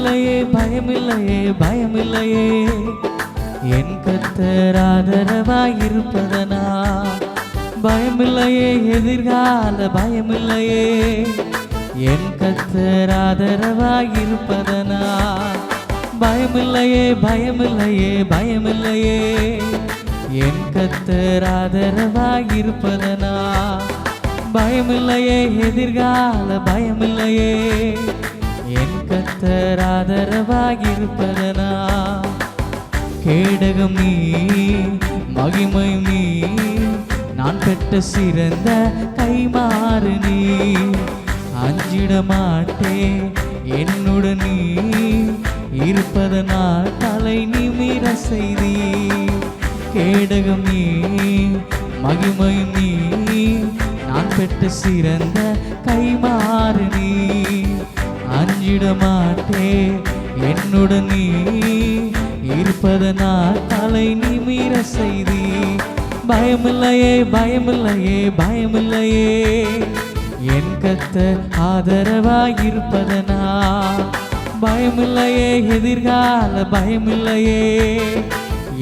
பயமில்லையே பயமில்லையே பயமில்லையே என் கர்த்தர் ஆதரவாயிருப்பதனா பயமில்லையே எதிர்கால பயமில்லையே என் கர்த்தர் ஆதரவாயிருப்பதனா பயமில்லையே பயமில்லையே பயமில்லையே என் கர்த்தர் ஆதரவாயிருப்பதனா பயமில்லையே எதிர்கால பயமில்லையே என் கர்த்தர் ஆதரவாயிருப்பதனா கேடகம் நீ மகிமை நீ நான் பெற்ற சிறந்த கைமாறு நீ அஞ்சிட மாட்டேன் என்னுடன் நீ இருப்பதனால் தலை நிமிர செய்தி கேடகம் நீ மகிமை நீ நான் பெற்ற சிறந்த கைமாறு நீ அஞ்சிட மாட்டேன் என்னுடன் நீ இருப்பதனால் தலை நிமிர செய்தி பயமில்லையே பயமில்லையே பயமில்லையே என் கர்த்தர் ஆதரவாயிருப்பதனா பயமில்லையே எதிர்கால பயமில்லையே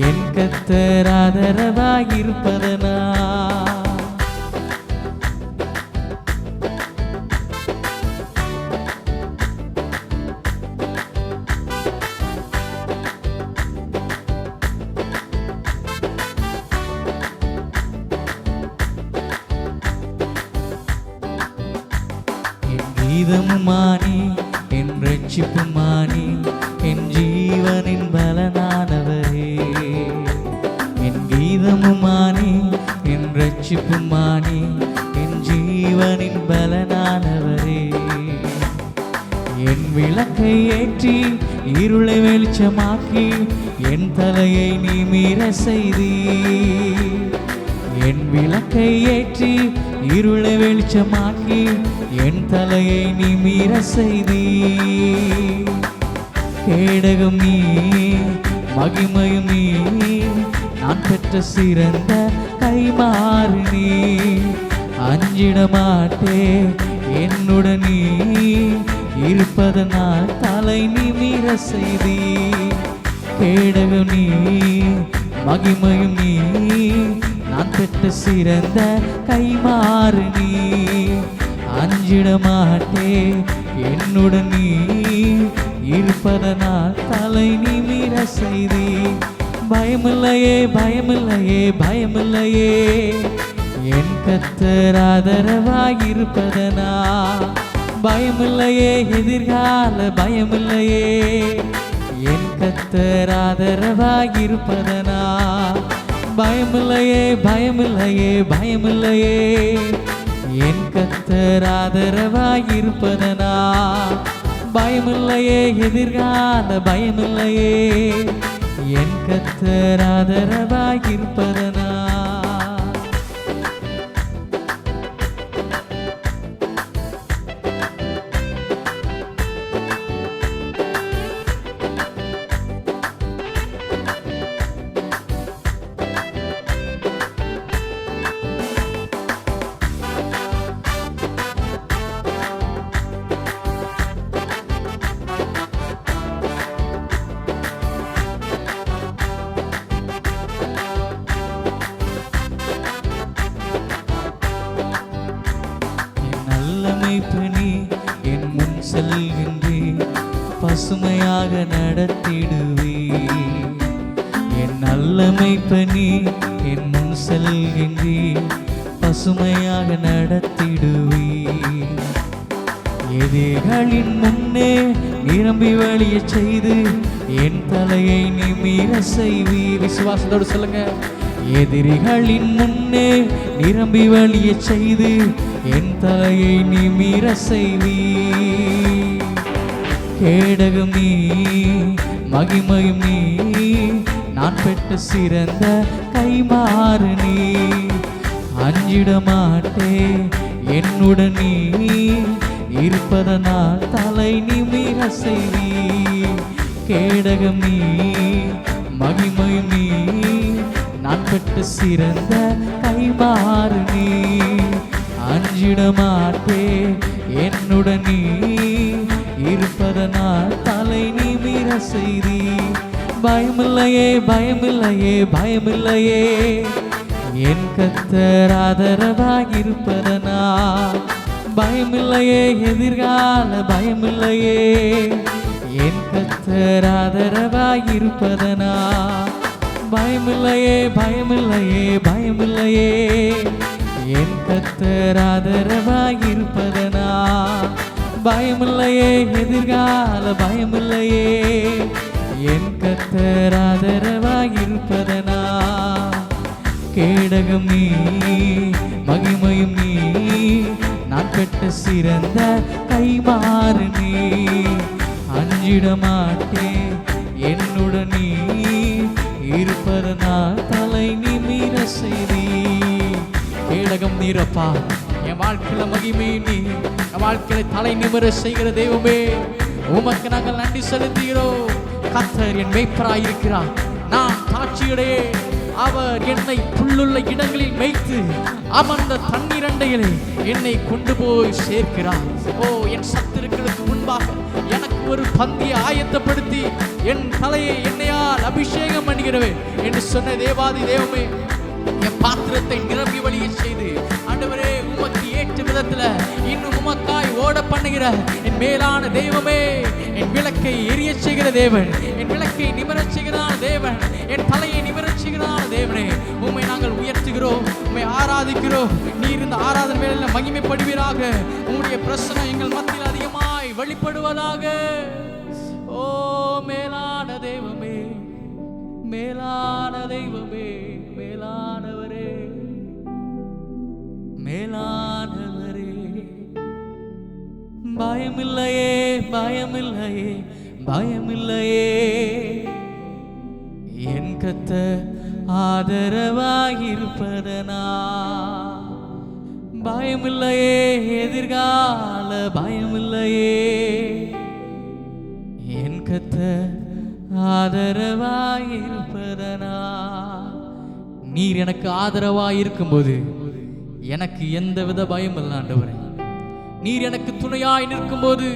என் கர்த்தர் ஆதரவாயிருப்பதனா கீதமுமானி என் ரட்சிப்புமானி என் ஜீவனின் பலனானவரே என் கீதமுமானி என் ரட்சிப்புமானி என் ஜீவனின் பலனானவரே என் விளக்கை ஏற்றி இருளை வெளிச்சமாக்கி என் தலையை நிமிர செய்தி என் விளக்கை ஏற்றி இருளை வெளிச்சமாக்கி என் தலையை நிமிர செய்தி கேடகம் நீ மகிமையும் நீ நான் பெற்ற சிறந்த கைமாறு நீ அஞ்சிட மாட்டேன் என்னுடன் நீ இருப்பதனால் தலை நிமிர செய்தி கேடகம் நீ மகிமையும் நீ நான் பெற்ற சிறந்த கைமாறு நீ அஞ்சிட மாட்டேன் என்னுடன் நீ இருப்பதனால் தலை நிமிர செய்தி பயமில்லையே பயமில்லையே பயமில்லையே என் கர்த்தர் ஆதரவாயிருப்பதனா பயமில்லையே எதிர்கால பயமில்லையே என் கர்த்தர் ஆதரவாயிருப்பதனா பயமில்லையே பயமில்லையே பயமில்லையே என் கர்த்தர் ஆதரவாயிருப்பதனா பயமில்லையே எதிர்கால பயமில்லையே என் கர்த்தர் ஆதரவாயிருப்பதனா பணி என் முன் செல்கின்றே பசுமையாக நடத்திடுவே என் நல்லமை பணி என் முன் செல்கின்றே பசுமையாக நடத்திடுவே எதிரிகளின் முன்னே நிரம்பி வழிய செய்து என் தலையை நிமிர செய்வி விசுவாசத்தோடு சொல்லுங்க எதிரிகளின் முன்னே நிரம்பி வழிய செய்து என் தலையை நிமிர செய்வி கேடகம் நீ மகிமையும் நீ நான் பெற்ற சிறந்த கைமாறு நீ அஞ்சிட மாட்டேன் என்னுடன் நீ இருப்பதனால் தலை நிமிர செய்வி கேடகம் நீ மகிமையும் நீ நான் பெற்ற சிறந்த கைமாறு நீ அஞ்சிட மாட்டேன் என்னுடன் நீ இருப்பதனால் தலை நிமிர செய்தி. பயமில்லையே பயமில்லையே பயமில்லையே, என் கர்த்தர் ஆதரவாயிருப்பதனா. பயமில்லையே எதிர்கால பயமில்லையே, என் கர்த்தர் ஆதரவாயிருப்பதனா. பயமில்லையே பயமில்லையே பயமில்லையே, என் கர்த்தர் ஆதரவாயிருப்பதனா. பயமில்லையே எதிர்கால பயமில்லையே, என் கர்த்தர் ஆதரவாயிருப்பதனா. கேடகம் நீ மகிமையும் நீ, நான் பெற்ற சிறந்த கைமாறு நீ. அஞ்சிட மாட்டேன் என்னுடன் நீ இருப்பதனா, தலை நிமிர செய்தி. கேடகம் நீரப்பா, என் வாழ்க்கையில மகிமை நீ, என் வாழ்க்கையில தலை நிமிர செய்கிற தெய்வமே, உமக்கு நாங்கள் நன்றி செலுத்துகிறோம். கர்த்தர் என் மேய்ப்பராய் இருக்கிறார், நான் தாட்சியுடையே. அவர் என்னை புல்லுள்ள இடங்களில் மேய்த்து அமர்ந்த தண்ணீர் அண்டையிலே என்னை கொண்டு போய் சேர்க்கிறார். ஓ, என் சத்துருக்களுக்கு முன்பாக எனக்கு ஒரு பந்தியை ஆயத்தப்படுத்தி என் தலையை எண்ணெயால் அபிஷேகம் பண்ணுகிறவே என்று சொன்ன தேவாதி தேவமே, என் பாத்திரத்தை நிரம்பி வழிய செய்து ஆண்டவரே உமக்கு ஏற்ற விதத்துல இன்னும் உமக்காய் ஓட பண்ணுகிற என் மேலான தெய்வமே, என் விளக்கை எரிய செய்கிற தேவன், என் விளக்கை நிமிரச் செய்கிறான தேவன், என் தலையை நிமிரச் செய்கிறான தேவனே, உம்மை நாங்கள் உயர்த்துகிறோம், உம்மை ஆராதிக்கிறோம். நீர் இந்த ஆராதனை வேளையில மகிமைப்படுவீராக. உம்முடைய பிரசன்னம் எங்கள் மத்தியில் அதிகமாய் வெளிப்படுவதாக. ஓ மேலான தெய்வமே, மேலான தெய்வமே, மேலானவரே, மேலானவரே. பயமில்லையே பயமில்லையே பயமில்லையே, என் கர்த்தர் ஆதரவாயிருப்பதனா. பயமில்லையே எதிர்கால பயமில்லையே, என் கர்த்தர் ஆதரவாயிருப்பதனா. நீர் எனக்கு ஆதரவாயிருக்கும்போது எனக்கு எந்தவித பயம் இல்லை ஆண்டவரே. நீர் எனக்கு துணையாய் நிற்கும்போது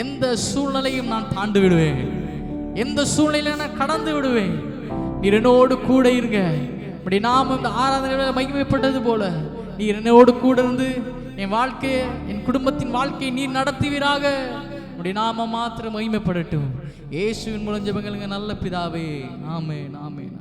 எந்த சூழ்நிலையும் நான் தாண்டு விடுவேன், எந்த சூழ்நிலையில நான் கடந்து விடுவேன். நீர் என்னோடு கூட இருங்க. அப்படி நாம் இந்த ஆராதனை மகிமைப்பட்டது போல நீர் என்னோடு கூட இருந்து என் வாழ்க்கையை, என் குடும்பத்தின் வாழ்க்கையை நீர் நடத்துவீராக. அப்படி நாம மாத்திரம் மகிமைப்படட்டும். இயேசுவின் மூலம் ஜெபங்களுங்க நல்ல பிதாவே. ஆமென் ஆமென்.